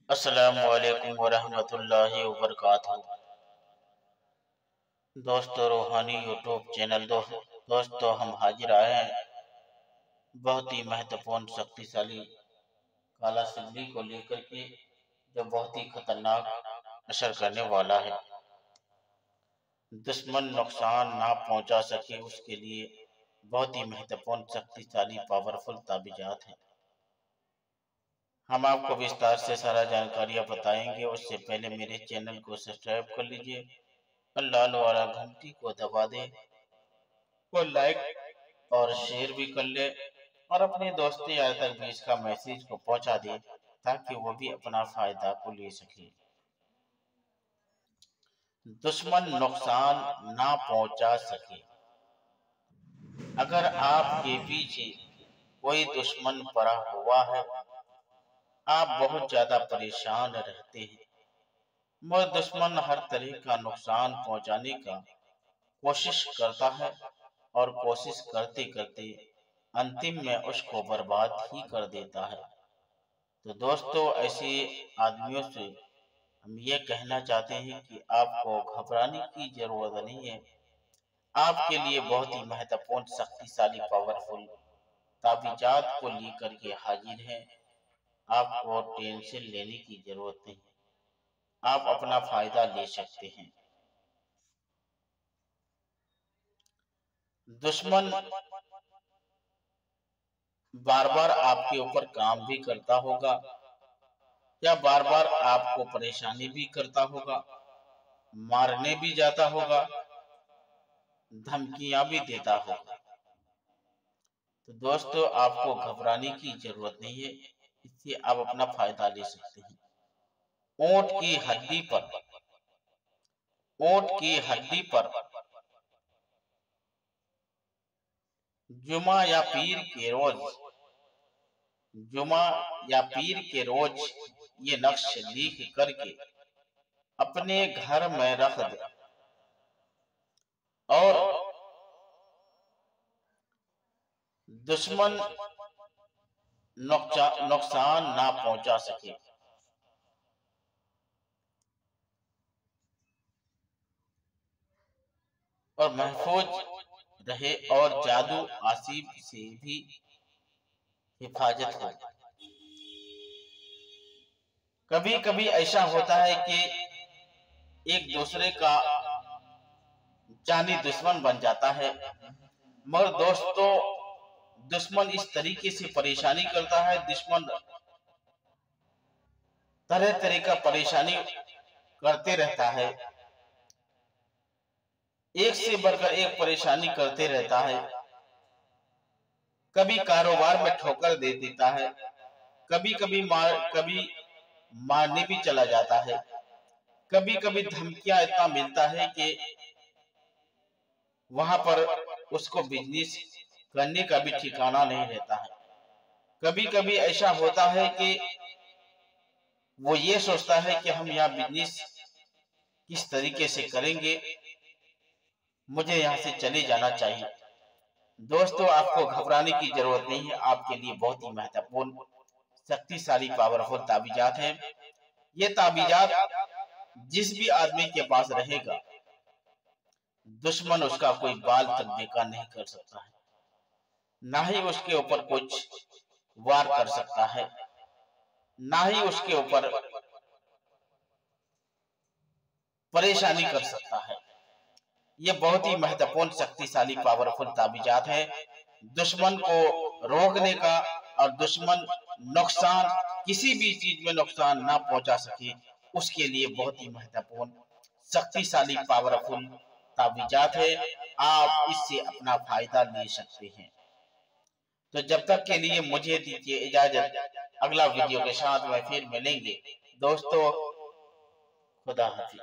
अस्सलामुअलैकुम वरहमतुल्लाहि वबरकातुहू। दोस्तों, रूहानी यूट्यूब चैनल दोस्तों हम हाजिर आए हैं बहुत ही महत्वपूर्ण शक्तिशाली काला सिल्ली को लेकर के, जो बहुत ही खतरनाक असर करने वाला है। दुश्मन नुकसान ना पहुंचा सके उसके लिए बहुत ही महत्वपूर्ण शक्तिशाली पावरफुल ताबीजात हैं। हम आपको विस्तार से सारा जानकारियाँ बताएंगे। उससे पहले मेरे चैनल को सब्सक्राइब कर लीजिए और लाल वाला घंटी को दबा दें और लाइक और शेयर भी कर ले और अपने दोस्तों यार तक भी इसका मैसेज को पहुंचा दें ताकि वो भी अपना फायदा को ले सके। दुश्मन नुकसान ना पहुंचा सके। अगर आपके पीछे कोई दुश्मन पड़ा हुआ है, आप बहुत ज्यादा परेशान रहते हैं, मगर दुश्मन हर तरह का नुकसान पहुंचाने का कोशिश करता है और कोशिश करते करते अंतिम में उसको बर्बाद ही कर देता है। तो दोस्तों, ऐसे आदमियों से हम ये कहना चाहते हैं कि आपको घबराने की जरूरत नहीं है। आपके लिए बहुत ही महत्वपूर्ण शक्तिशाली पावरफुल ताबीजात को लेकर के हाजिर हैं। आपको टेंशन लेने की जरूरत नहीं, आप अपना फायदा ले सकते हैं। दुश्मन बार बार आपके ऊपर काम भी करता होगा या बार बार आपको परेशानी भी करता होगा, मारने भी जाता होगा, धमकियां भी देता होगा। तो दोस्तों, आपको घबराने की जरूरत नहीं है, इससे आप अपना फायदा ले सकते हैं। ऊंट की हड्डी पर जुमा या पीर के रोज जुमा या पीर के रोज ये नक्श लिख करके अपने घर में रख दे और दुश्मन नुकसान ना पहुंचा सके। और महफूज रहे और जादू आसिफ से भी हिफाजत हो। कभी कभी ऐसा होता है कि एक दूसरे का जानी दुश्मन बन जाता है, मगर दोस्तों दुश्मन इस तरीके से परेशानी करता है, दुश्मन तरह तरह का परेशानी करते रहता है, एक से बढ़कर एक परेशानी करते रहता है। कभी कारोबार में ठोकर दे देता है, कभी कभी मारने भी चला जाता है, कभी कभी धमकियां इतना मिलता है कि वहां पर उसको बिजनेस करने का भी ठिकाना नहीं रहता है। कभी कभी ऐसा होता है कि वो ये सोचता है कि हम यहाँ बिजनेस किस तरीके से करेंगे, मुझे यहाँ से चले जाना चाहिए। दोस्तों, आपको घबराने की जरूरत नहीं है, आपके लिए बहुत ही महत्वपूर्ण शक्तिशाली पावरफुल ताबीजात हैं। ये ताबीजात जिस भी आदमी के पास रहेगा, दुश्मन उसका कोई बाल तक बेकार नहीं कर सकता है, ना ही उसके ऊपर कुछ वार कर सकता है, ना ही उसके ऊपर परेशानी कर सकता है। ये बहुत ही महत्वपूर्ण शक्तिशाली पावरफुल ताबीजात है। दुश्मन को रोकने का और दुश्मन नुकसान किसी भी चीज में नुकसान ना पहुंचा सके उसके लिए बहुत ही महत्वपूर्ण शक्तिशाली पावरफुल ताबीजात है। आप इससे अपना फायदा ले सकते हैं। तो जब तक के लिए मुझे दीजिए इजाजत, अगला वीडियो के साथ में फिर मिलेंगे। दोस्तों, खुदा हाफिज।